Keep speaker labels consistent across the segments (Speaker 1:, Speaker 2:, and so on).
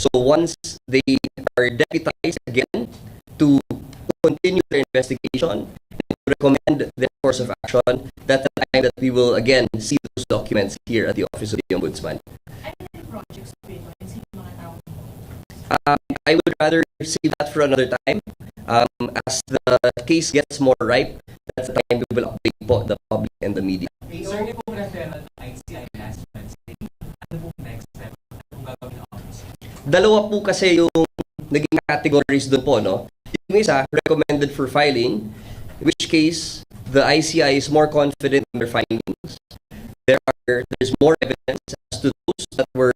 Speaker 1: So once they are deputized again to continue their investigation and to recommend their course of action, that's the time that we will again see those documents here at the Office of the Ombudsman. I would rather save that for another time. As the case gets more ripe, that's the time we will update po the public and the media.
Speaker 2: Sir, di po referral ng ICI last Wednesday. Ano pong next step? Anong gagawin ng office?
Speaker 1: Dalawa po kasi yung naging categories doon po, no? Yung isa, recommended for filing, in which case, the ICI is more confident in their findings. There's more evidence as to those that were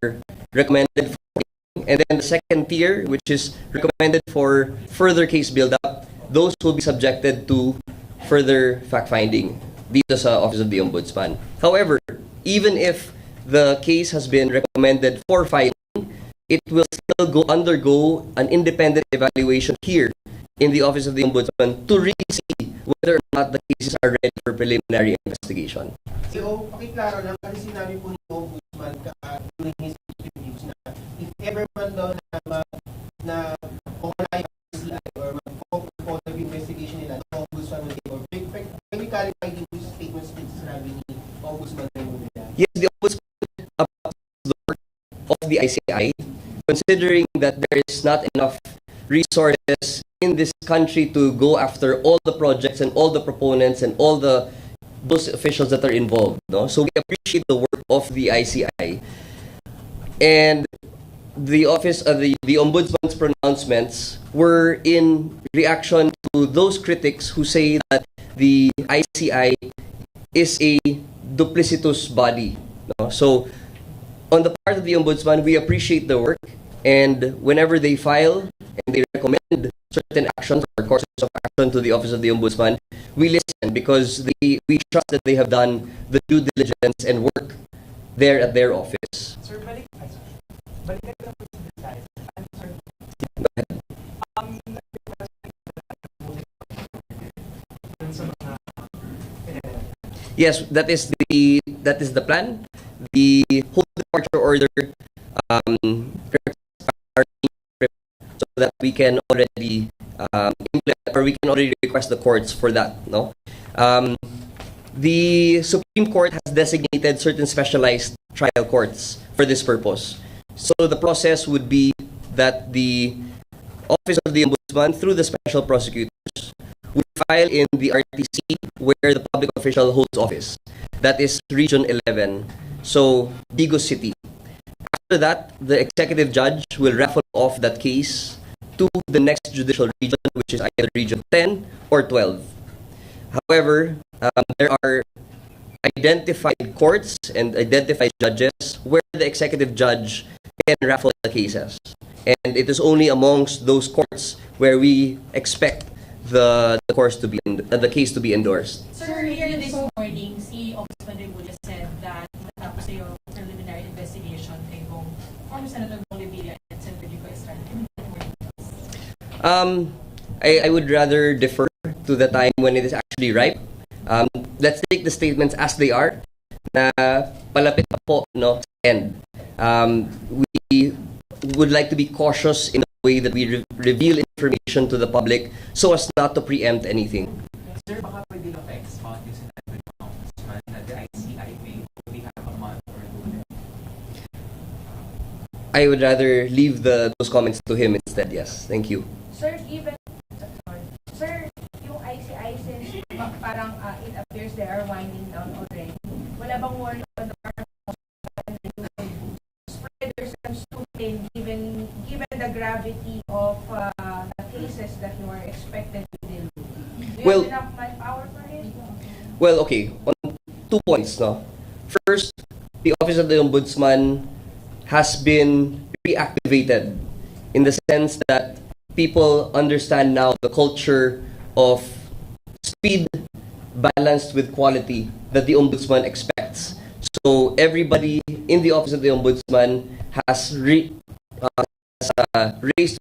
Speaker 1: recommended for filing. And then the second tier, which is recommended for further case build-up, those will be subjected to further fact-finding dito sa Office of the Ombudsman. However, even if the case has been recommended for filing, it will still undergo an independent evaluation here in the Office of the Ombudsman to really see whether or not the cases are ready for preliminary investigation.
Speaker 3: So, pakiklaro lang, kasi sinabi po ni Ombudsman during his interviews na if ever man daw na kung wala yung ICI or mag-focus po ng investigation nila, the Ombudsman will take over. Can we clarify yung statements na sinabi ni Ombudsman na yung nila?
Speaker 1: Yes, the Ombudsman approves the work of the ICI, considering that there is not enough resources in this country to go after all the projects and all the proponents and all those officials that are involved. No? So we appreciate the work of the ICI. And the office of the Ombudsman's pronouncements were in reaction to those critics who say that the ICI is a duplicitous body. No? So on the part of the Ombudsman, we appreciate the work, and whenever they file and they recommend certain actions or courses of action to the Office of the Ombudsman, we listen because we trust that they have done the due diligence and work there at their office.
Speaker 2: Sir, balik lang po sa detalye. Sir,
Speaker 1: Go ahead. Yes, that is the plan. The whole departure order so that we can already implement, or we can already request the courts for that. No, the Supreme Court has designated certain specialized trial courts for this purpose. So the process would be that the Office of the Ombudsman, through the special prosecutors, would file in the RTC where the public official holds office. That is Region 11, so Digos City. After that, the executive judge will raffle off that case to the next judicial region, which is either Region 10 or 12. However, there are identified courts and identified judges where the executive judge can raffle the cases. And it is only amongst those courts where we expect the case to be endorsed.
Speaker 4: Sir, earlier this morning, si Ombudsman Remulla said that matapos na yung preliminary investigation kay former Senator Bolivia and Senator Rico Estrada.
Speaker 1: I would rather defer to the time when it is actually ripe. Let's take the statements as they are, na palapit na po, no, end. We would like to be cautious in the way that we reveal information to the public so as not to preempt anything.
Speaker 2: Sir, baka pwede lang pa-expand yung sinabi ng Ombudsman na the ICI may only have a month or two.
Speaker 1: I would rather leave those comments to him instead, yes. Thank you.
Speaker 5: Sir, Sir, yung ICI, since parang it appears they are winding down already, wala bang warning on the part of spreaders and students given the gravity of the cases that you are expected to deal with? Do you have enough manpower for it?
Speaker 1: Well, okay. On 2 points, no? First, the Office of the Ombudsman has been reactivated in the sense that people understand now the culture of speed balanced with quality that the Ombudsman expects. So everybody in the Office of the Ombudsman has raised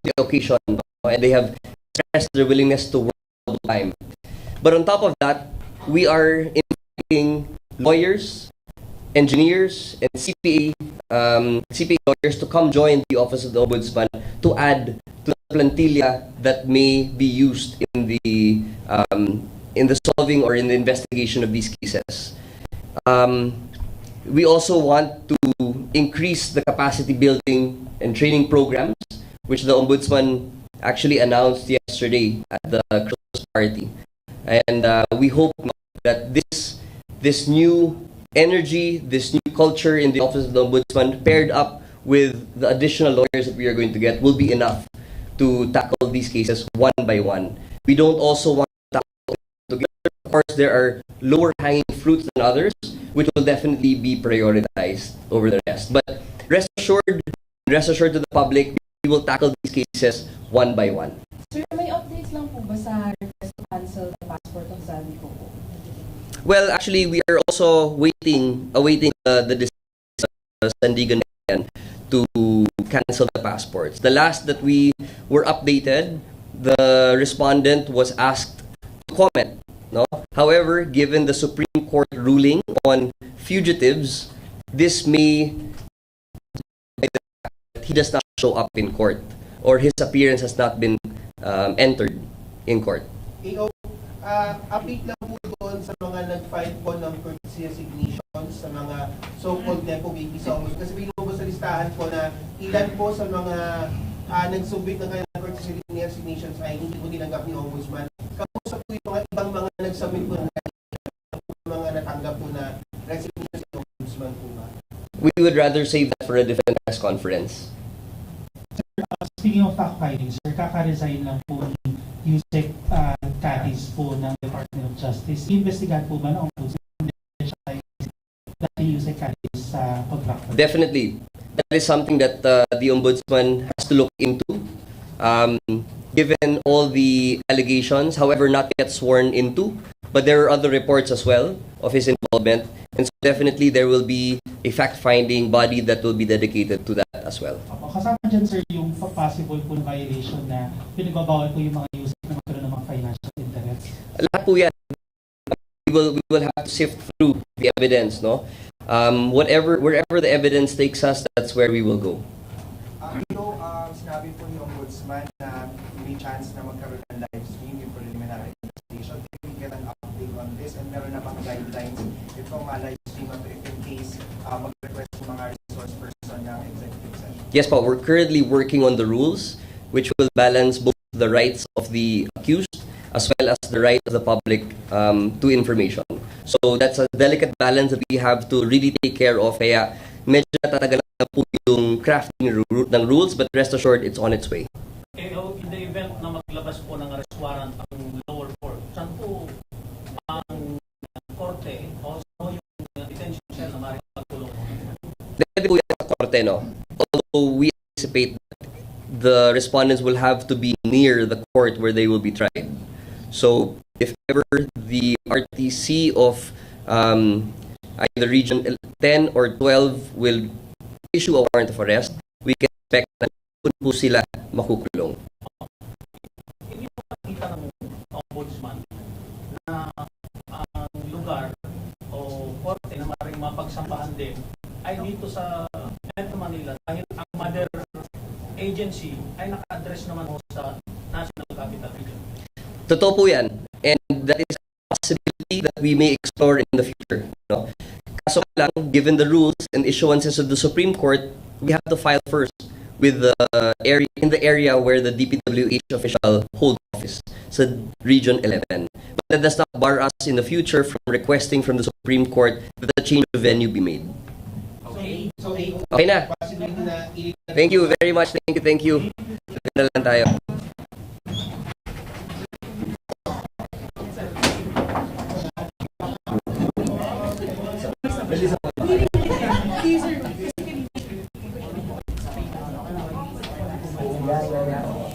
Speaker 1: to the occasion, and they have expressed their willingness to work all the time. But on top of that, we are inviting lawyers, engineers, and CPA CPA lawyers to come join the Office of the Ombudsman to add to the plantilla that may be used in the solving or in the investigation of these cases. We also want to increase the capacity building and training programs, which the Ombudsman actually announced yesterday at the Christmas party. And we hope that this new energy, this new culture in the Office of the Ombudsman, paired up with the additional lawyers that we are going to get, will be enough to tackle these cases one by one. We don't also want to tackle together. Of course, there are lower hanging fruits than others, which will definitely be prioritized over the rest. But rest assured to the public, we will tackle these cases one by one.
Speaker 6: Sir, may updates lang po ba sa request to cancel the passport of Zaldi po?
Speaker 1: Well, actually, we are also awaiting the decision of Sandigan to cancel the passports. The last that we were updated, the respondent was asked to comment. No? However, given the Supreme Court ruling on fugitives, this may he does not show up in court or his appearance has not been entered in court.
Speaker 3: Update lang po doon sa mga nag-file po ng courtesy resignation sa mga so-called nepo babies sa Ombudsman. Kasi binubos sa listahan po na ilan po sa mga nagsubmit ng kanilang courtesy resignations ay hindi po tinanggap ni Ombudsman. Kamusta po yung mga ibang mga nagsubmit po ng mga natanggap po na resignation sa Ombudsman po ba?
Speaker 1: We would rather save that for a different press conference.
Speaker 7: Speaking of fact-finding, sir, kaka-resign lang po ni Yusek Cadiz po ng Department of Justice. Investigahan po ba na Ombudsman dati Yusek Cadiz sa pag-backfire?
Speaker 1: Definitely. That is something that the Ombudsman has to look into. Given all the allegations, however, not yet sworn into, but there are other reports as well of his involvement. And so definitely there will be a fact-finding body that will be dedicated to that as well.
Speaker 7: Kasama dyan, sir, yung possible po na violation na pinagbabawal po yung mga user na magkaroon ng mga financial interests?
Speaker 1: Lahat po yan. We will have to sift through the evidence, no? Wherever the evidence takes us, that's where we will go.
Speaker 8: Sinabi po ni Ombudsman na may chance na magkaroon ng live stream yung preliminary investigation. Can we get an update on this? And meron na bang guidelines itong live stream at if in case mag-request yung mga resource person ng executive session?
Speaker 1: Yes, Paul, we're currently working on the rules which will balance both the rights of the accused as well as the right of the public to information. So that's a delicate balance that we have to really take care of. Kaya medyo natatagal na po yung crafting ng rules, but rest assured, it's on its way.
Speaker 9: In the event na maglabas po ng arrest warrant ang lower court, saan po ang korte also yung detention cell na maaaring magkulong?
Speaker 1: Depende po yan sa korte, no? Although we anticipate that the respondents will have to be near the court where they will be tried. So if ever the RTC of either Region 10 or 12 will issue a warrant of arrest, we can expect na po sila makukulong.
Speaker 9: Hindi po nakita ng Ombudsman na ang lugar o korte na maaaring mapagsampahan din ay dito sa Metro Manila dahil ang mother agency ay naka-address naman po sa National Capital Region.
Speaker 1: Totoo po yan. And that is a possibility that we may explore in the future. No? Kaso lang, given the rules and issuances of the Supreme Court, we have to file first with the area in the area where the DPWH official holds office, so Region 11. But that does not bar us in the future from requesting from the Supreme Court that a change of venue be made. Okay na. Thank you very much. Thank you. Ganda lang tayo.
Speaker 6: Yeah.